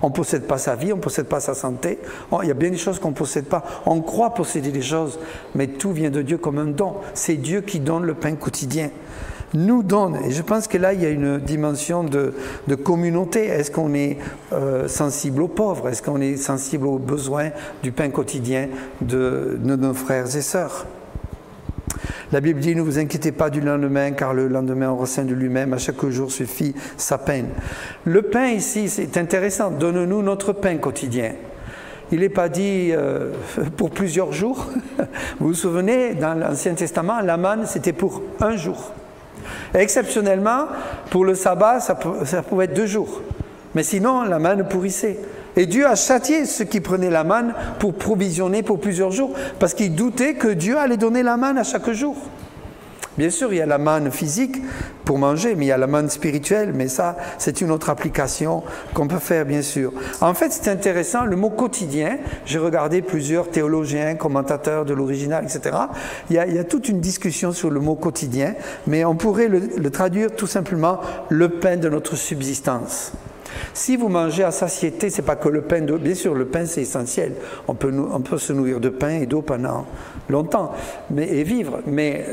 On ne possède pas sa vie, on ne possède pas sa santé, il y a bien des choses qu'on ne possède pas. On croit posséder des choses, mais tout vient de Dieu comme un don. C'est Dieu qui donne le pain quotidien. Nous donne, et je pense que là il y a une dimension de communauté. Est-ce qu'on est sensible aux pauvres? Est-ce qu'on est sensible aux besoins du pain quotidien de nos frères et sœurs? La Bible dit, ne vous inquiétez pas du lendemain, car le lendemain aura soin de lui-même, à chaque jour suffit sa peine. Le pain ici, c'est intéressant, donne-nous notre pain quotidien. Il n'est pas dit pour plusieurs jours. Vous vous souvenez, dans l'Ancien Testament, la manne, c'était pour un jour. Et exceptionnellement, pour le sabbat, ça pouvait être 2 jours. Mais sinon, la manne pourrissait. Et Dieu a châtié ceux qui prenaient la manne pour provisionner pour plusieurs jours, parce qu'il doutait que Dieu allait donner la manne à chaque jour. Bien sûr, il y a la manne physique pour manger, mais il y a la manne spirituelle, mais ça, c'est une autre application qu'on peut faire, bien sûr. En fait, c'est intéressant, le mot quotidien, j'ai regardé plusieurs théologiens, commentateurs de l'original, etc. Il y a toute une discussion sur le mot quotidien, mais on pourrait le traduire tout simplement le pain de notre subsistance. Si vous mangez à satiété, c'est pas que le pain, bien sûr le pain c'est essentiel, on peut se nourrir de pain et d'eau pendant longtemps et vivre, mais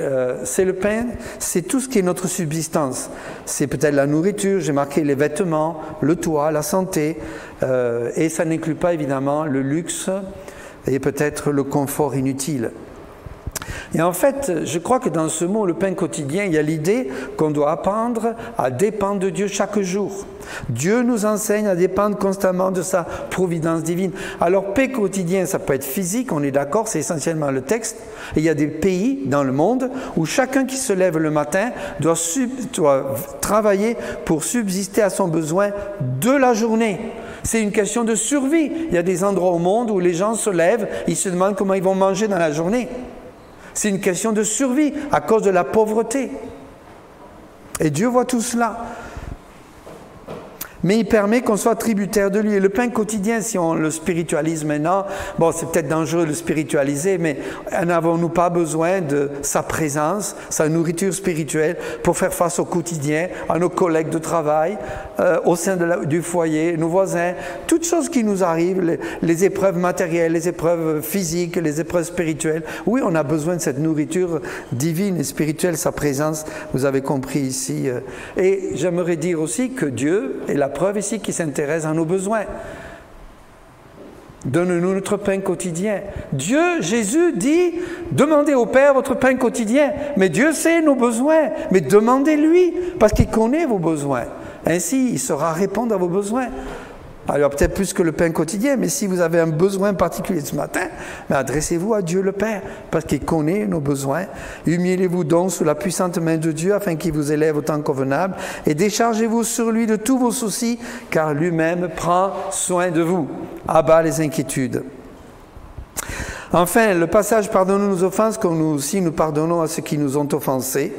c'est le pain, c'est tout ce qui est notre subsistance, c'est peut-être la nourriture, j'ai marqué les vêtements, le toit, la santé, et ça n'inclut pas évidemment le luxe et peut-être le confort inutile. Et en fait, je crois que dans ce mot, le pain quotidien, il y a l'idée qu'on doit apprendre à dépendre de Dieu chaque jour. Dieu nous enseigne à dépendre constamment de sa providence divine. Alors, pain quotidien, ça peut être physique, on est d'accord, c'est essentiellement le texte. Et il y a des pays dans le monde où chacun qui se lève le matin doit travailler pour subsister à son besoin de la journée. C'est une question de survie. Il y a des endroits au monde où les gens se lèvent, ils se demandent comment ils vont manger dans la journée. C'est une question de survie à cause de la pauvreté. Et Dieu voit tout cela. Mais il permet qu'on soit tributaire de lui. Et le pain quotidien, si on le spiritualise maintenant, bon, c'est peut-être dangereux de le spiritualiser, mais n'avons-nous pas besoin de sa présence, sa nourriture spirituelle, pour faire face au quotidien, à nos collègues de travail, au sein du foyer, nos voisins, toutes choses qui nous arrivent, les épreuves matérielles, les épreuves physiques, les épreuves spirituelles. Oui, on a besoin de cette nourriture divine et spirituelle, sa présence, vous avez compris ici. Et j'aimerais dire aussi que Dieu est la preuve ici qui s'intéresse à nos besoins. Donne-nous notre pain quotidien. Dieu, Jésus dit, demandez au Père votre pain quotidien. Mais Dieu sait nos besoins. Mais demandez-lui, parce qu'il connaît vos besoins. Ainsi, il saura répondre à vos besoins. Alors peut-être plus que le pain quotidien, mais si vous avez un besoin particulier ce matin, adressez-vous à Dieu le Père, parce qu'il connaît nos besoins. Humiliez-vous donc sous la puissante main de Dieu, afin qu'il vous élève au temps convenable, et déchargez-vous sur lui de tous vos soucis, car lui-même prend soin de vous. À bas les inquiétudes. Enfin, le passage « Pardonnons nos offenses, comme nous aussi nous pardonnons à ceux qui nous ont offensés ».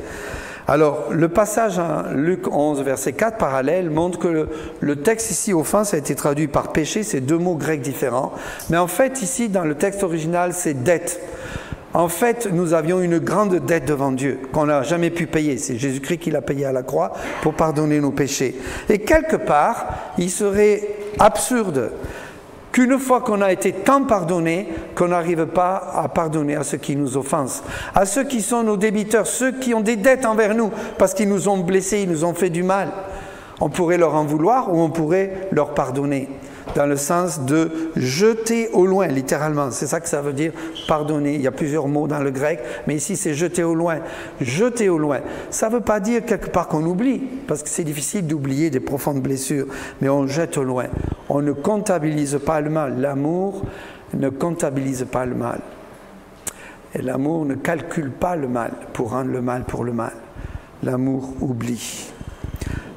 Alors, le passage en Luc 11, verset 4, parallèle, montre que le texte ici, offense, a été traduit par péché, c'est deux mots grecs différents. Mais en fait, ici, dans le texte original, c'est dette. En fait, nous avions une grande dette devant Dieu, qu'on n'a jamais pu payer. C'est Jésus-Christ qui l'a payé à la croix pour pardonner nos péchés. Et quelque part, il serait absurde qu'une fois qu'on a été tant pardonné, qu'on n'arrive pas à pardonner à ceux qui nous offensent, à ceux qui sont nos débiteurs, ceux qui ont des dettes envers nous, parce qu'ils nous ont blessés, ils nous ont fait du mal. On pourrait leur en vouloir ou on pourrait leur pardonner, dans le sens de jeter au loin, littéralement. C'est ça que ça veut dire, pardonner. Il y a plusieurs mots dans le grec, mais ici c'est jeter au loin. Jeter au loin. Ça ne veut pas dire quelque part qu'on oublie, parce que c'est difficile d'oublier des profondes blessures, mais on jette au loin. On ne comptabilise pas le mal. L'amour ne comptabilise pas le mal. Et l'amour ne calcule pas le mal pour rendre le mal pour le mal. L'amour oublie.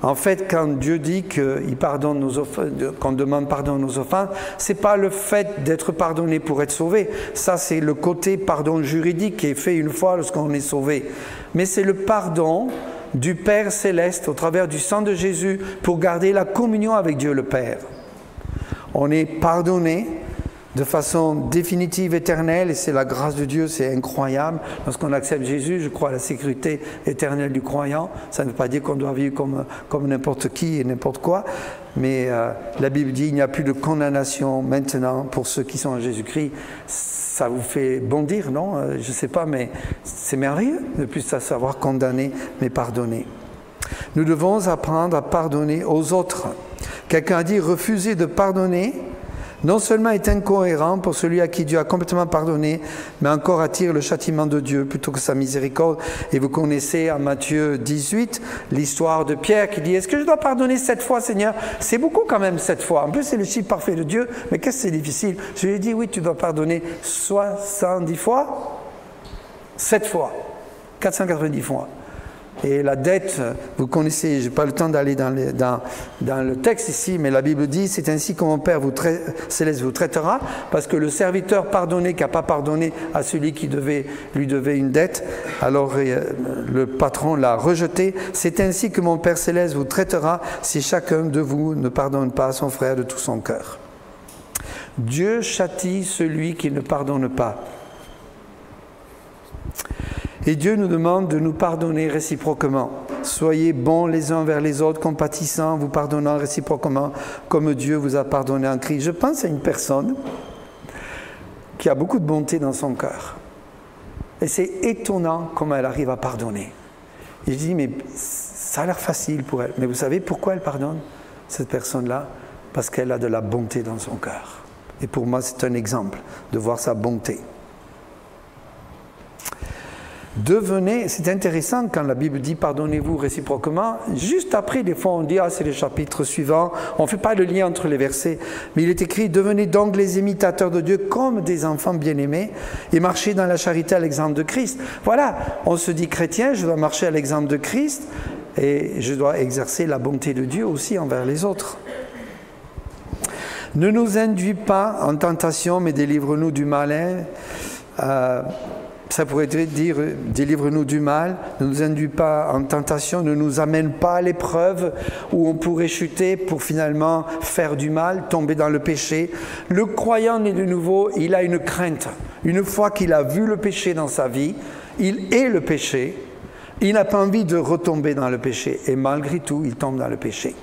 En fait, quand Dieu dit qu'il pardonne nos offenses, qu'on demande pardon à nos offenses, c'est pas le fait d'être pardonné pour être sauvé. Ça, c'est le côté pardon juridique qui est fait une fois lorsqu'on est sauvé. Mais c'est le pardon du Père céleste au travers du sang de Jésus pour garder la communion avec Dieu le Père. On est pardonné de façon définitive, éternelle, et c'est la grâce de Dieu, c'est incroyable. Lorsqu'on accepte Jésus, je crois à la sécurité éternelle du croyant. Ça ne veut pas dire qu'on doit vivre comme n'importe qui et n'importe quoi, mais la Bible dit qu'il n'y a plus de condamnation maintenant pour ceux qui sont en Jésus-Christ. Ça vous fait bondir, non? Je ne sais pas, mais c'est merveilleux de plus savoir condamner, mais pardonner. Nous devons apprendre à pardonner aux autres. Quelqu'un a dit « refuser de pardonner » non seulement est incohérent pour celui à qui Dieu a complètement pardonné, mais encore attire le châtiment de Dieu plutôt que sa miséricorde. Et vous connaissez en Matthieu 18 l'histoire de Pierre qui dit « Est-ce que je dois pardonner 7 fois, Seigneur ?» C'est beaucoup quand même 7 fois. En plus, c'est le chiffre parfait de Dieu. Mais qu'est-ce que c'est difficile? Je lui ai dit « Oui, tu dois pardonner 70 fois, 7 fois, 490 fois. » Et la dette, vous connaissez, je n'ai pas le temps d'aller dans le texte ici, mais la Bible dit, c'est ainsi que mon Père céleste vous traitera, parce que le serviteur pardonné qui n'a pas pardonné à celui qui lui devait une dette, alors le patron l'a rejeté. C'est ainsi que mon Père céleste vous traitera si chacun de vous ne pardonne pas à son frère de tout son cœur. Dieu châtie celui qui ne pardonne pas. Et Dieu nous demande de nous pardonner réciproquement. Soyez bons les uns vers les autres, compatissants, vous pardonnant réciproquement, comme Dieu vous a pardonné en Christ. Je pense à une personne qui a beaucoup de bonté dans son cœur. Et c'est étonnant comment elle arrive à pardonner. Et je dis, mais ça a l'air facile pour elle. Mais vous savez pourquoi elle pardonne, cette personne-là? Parce qu'elle a de la bonté dans son cœur. Et pour moi, c'est un exemple de voir sa bonté. Devenez, c'est intéressant quand la Bible dit pardonnez-vous réciproquement, juste après des fois on dit c'est le chapitre suivant, on ne fait pas le lien entre les versets, mais il est écrit devenez donc les imitateurs de Dieu comme des enfants bien-aimés et marchez dans la charité à l'exemple de Christ. Voilà, on se dit chrétien, je dois marcher à l'exemple de Christ et je dois exercer la bonté de Dieu aussi envers les autres. Ne nous induis pas en tentation, mais délivre-nous du malin. Ça pourrait dire, délivre-nous du mal, ne nous induis pas en tentation, ne nous amène pas à l'épreuve où on pourrait chuter pour finalement faire du mal, tomber dans le péché. Le croyant né de nouveau, il a une crainte. Une fois qu'il a vu le péché dans sa vie, il est le péché. Il n'a pas envie de retomber dans le péché et malgré tout, il tombe dans le péché.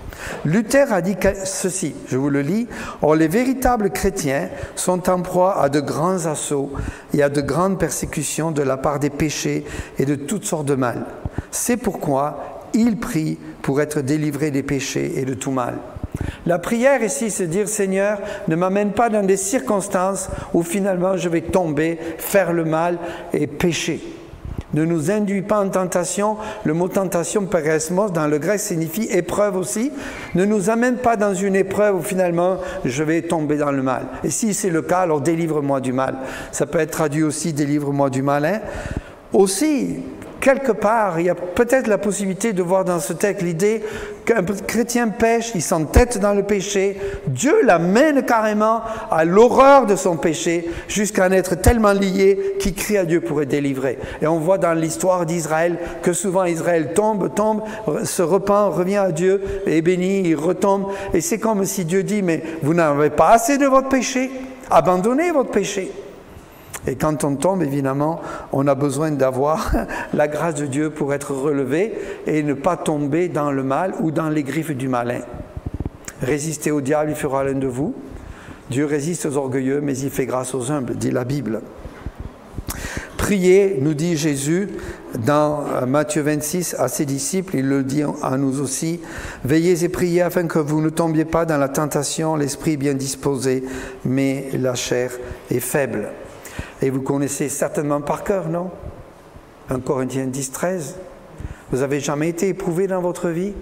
Luther a dit ceci, je vous le lis, « Or les véritables chrétiens sont en proie à de grands assauts et à de grandes persécutions de la part des péchés et de toutes sortes de mal. C'est pourquoi ils prient pour être délivrés des péchés et de tout mal. » La prière ici, c'est dire « Seigneur, ne m'amène pas dans des circonstances où finalement je vais tomber, faire le mal et pécher. » Ne nous induis pas en tentation. Le mot tentation, peresmos, dans le grec, signifie épreuve aussi. Ne nous amène pas dans une épreuve où finalement je vais tomber dans le mal. Et si c'est le cas, alors délivre-moi du mal. Ça peut être traduit aussi délivre-moi du malin. Aussi, quelque part, il y a peut-être la possibilité de voir dans ce texte l'idée qu'un chrétien pêche, il s'entête dans le péché, Dieu l'amène carrément à l'horreur de son péché jusqu'à en être tellement lié qu'il crie à Dieu pour être délivré. Et on voit dans l'histoire d'Israël que souvent Israël tombe, se repent, revient à Dieu, est béni, il retombe. Et c'est comme si Dieu dit, mais vous n'avez pas assez de votre péché, abandonnez votre péché. Et quand on tombe, évidemment, on a besoin d'avoir la grâce de Dieu pour être relevé et ne pas tomber dans le mal ou dans les griffes du malin. Résistez au diable, il fera l'un de vous. Dieu résiste aux orgueilleux, mais il fait grâce aux humbles, dit la Bible. Priez, nous dit Jésus dans Matthieu 26 à ses disciples, il le dit à nous aussi, veillez et priez afin que vous ne tombiez pas dans la tentation, l'esprit est bien disposé, mais la chair est faible. Et vous connaissez certainement par cœur, non? 1 Corinthiens 10, 13. Vous n'avez jamais été éprouvé dans votre vie?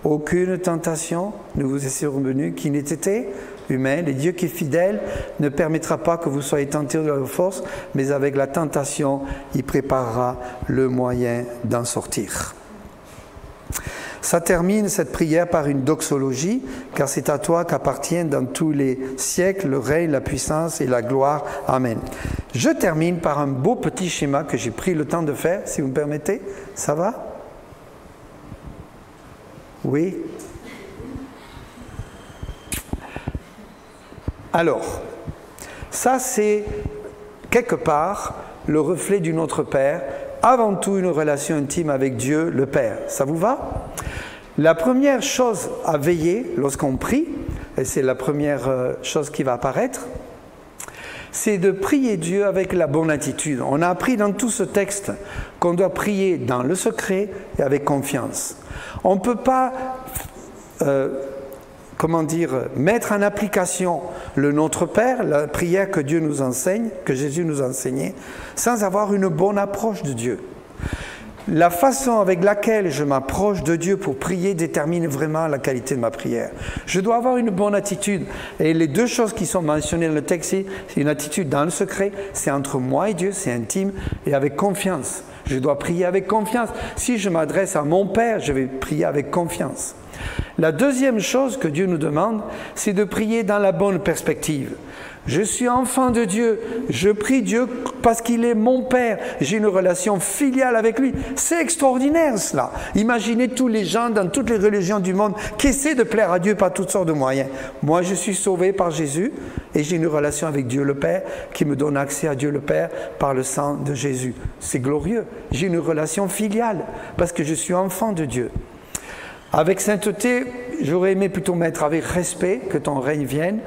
Aucune tentation ne vous est survenue qui n'ait été humaine. Et Dieu qui est fidèle ne permettra pas que vous soyez tentés de la force, mais avec la tentation, il préparera le moyen d'en sortir. Ça termine cette prière par une doxologie, car c'est à toi qu'appartiennent dans tous les siècles le règne, la puissance et la gloire. Amen. Je termine par un beau petit schéma que j'ai pris le temps de faire, si vous me permettez. Ça va? Oui? Alors, ça c'est quelque part le reflet du Notre Père, avant tout une relation intime avec Dieu le Père. Ça vous va? La première chose à veiller lorsqu'on prie, et c'est la première chose qui va apparaître, c'est de prier Dieu avec la bonne attitude. On a appris dans tout ce texte qu'on doit prier dans le secret et avec confiance. On ne peut pas, mettre en application le Notre Père, la prière que Dieu nous enseigne, que Jésus nous a enseignée, sans avoir une bonne approche de Dieu. La façon avec laquelle je m'approche de Dieu pour prier détermine vraiment la qualité de ma prière. Je dois avoir une bonne attitude. Et les deux choses qui sont mentionnées dans le texte, c'est une attitude dans le secret, c'est entre moi et Dieu, c'est intime, et avec confiance. Je dois prier avec confiance. Si je m'adresse à mon Père, je vais prier avec confiance. La deuxième chose que Dieu nous demande, c'est de prier dans la bonne perspective. Je suis enfant de Dieu, je prie Dieu parce qu'il est mon Père, j'ai une relation filiale avec lui. C'est extraordinaire cela. Imaginez tous les gens dans toutes les religions du monde qui essaient de plaire à Dieu par toutes sortes de moyens. Moi je suis sauvé par Jésus et j'ai une relation avec Dieu le Père qui me donne accès à Dieu le Père par le sang de Jésus. C'est glorieux. J'ai une relation filiale parce que je suis enfant de Dieu. Avec sainteté, j'aurais aimé plutôt mettre avec respect, que ton règne vienne,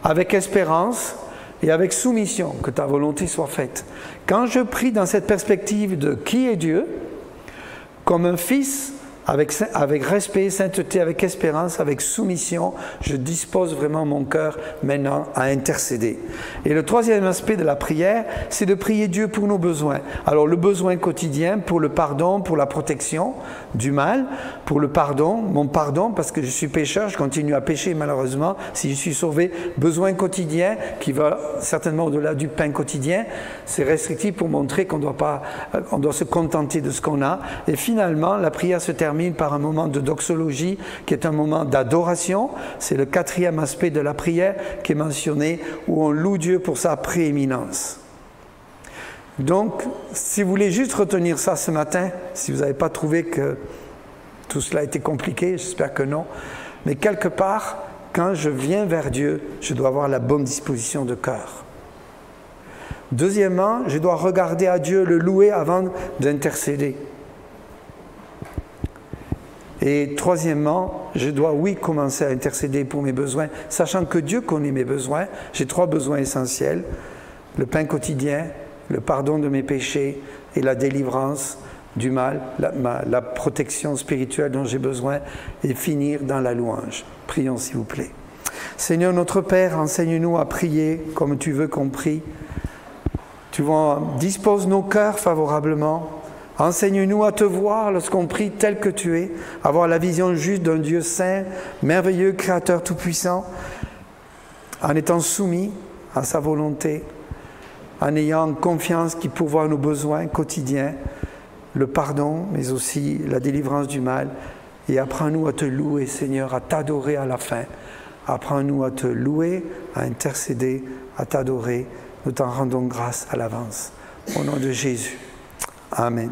avec espérance et avec soumission, que ta volonté soit faite. Quand je prie dans cette perspective de qui est Dieu, comme un fils, avec respect, sainteté, avec espérance, avec soumission, je dispose vraiment mon cœur maintenant à intercéder. Et le troisième aspect de la prière, c'est de prier Dieu pour nos besoins. Alors le besoin quotidien, pour le pardon, pour la protection du mal, pour le pardon, mon pardon, parce que je suis pécheur, je continue à pécher malheureusement, si je suis sauvé, besoin quotidien qui va certainement au-delà du pain quotidien, c'est restrictif pour montrer qu'on doit se contenter de ce qu'on a. Et finalement, la prière se termine par un moment de doxologie qui est un moment d'adoration. C'est le quatrième aspect de la prière qui est mentionné où on loue Dieu pour sa prééminence. Donc, si vous voulez juste retenir ça ce matin, si vous n'avez pas trouvé que tout cela était compliqué, j'espère que non, mais quelque part, quand je viens vers Dieu, je dois avoir la bonne disposition de cœur. Deuxièmement, je dois regarder à Dieu, le louer avant d'intercéder. Et troisièmement, je dois, oui, commencer à intercéder pour mes besoins, sachant que Dieu connaît mes besoins. J'ai 3 besoins essentiels, le pain quotidien, le pardon de mes péchés et la délivrance du mal, la protection spirituelle dont j'ai besoin, et finir dans la louange. Prions s'il vous plaît. Seigneur notre Père, enseigne-nous à prier comme tu veux qu'on prie. Tu disposes nos cœurs favorablement. Enseigne-nous à te voir lorsqu'on prie tel que tu es, avoir la vision juste d'un Dieu saint, merveilleux, créateur tout-puissant, en étant soumis à sa volonté, en ayant confiance qu'il pourvoit nos besoins quotidiens, le pardon, mais aussi la délivrance du mal. Et apprends-nous à te louer, Seigneur, à t'adorer à la fin. Apprends-nous à te louer, à intercéder, à t'adorer. Nous t'en rendons grâce à l'avance. Au nom de Jésus. Amen.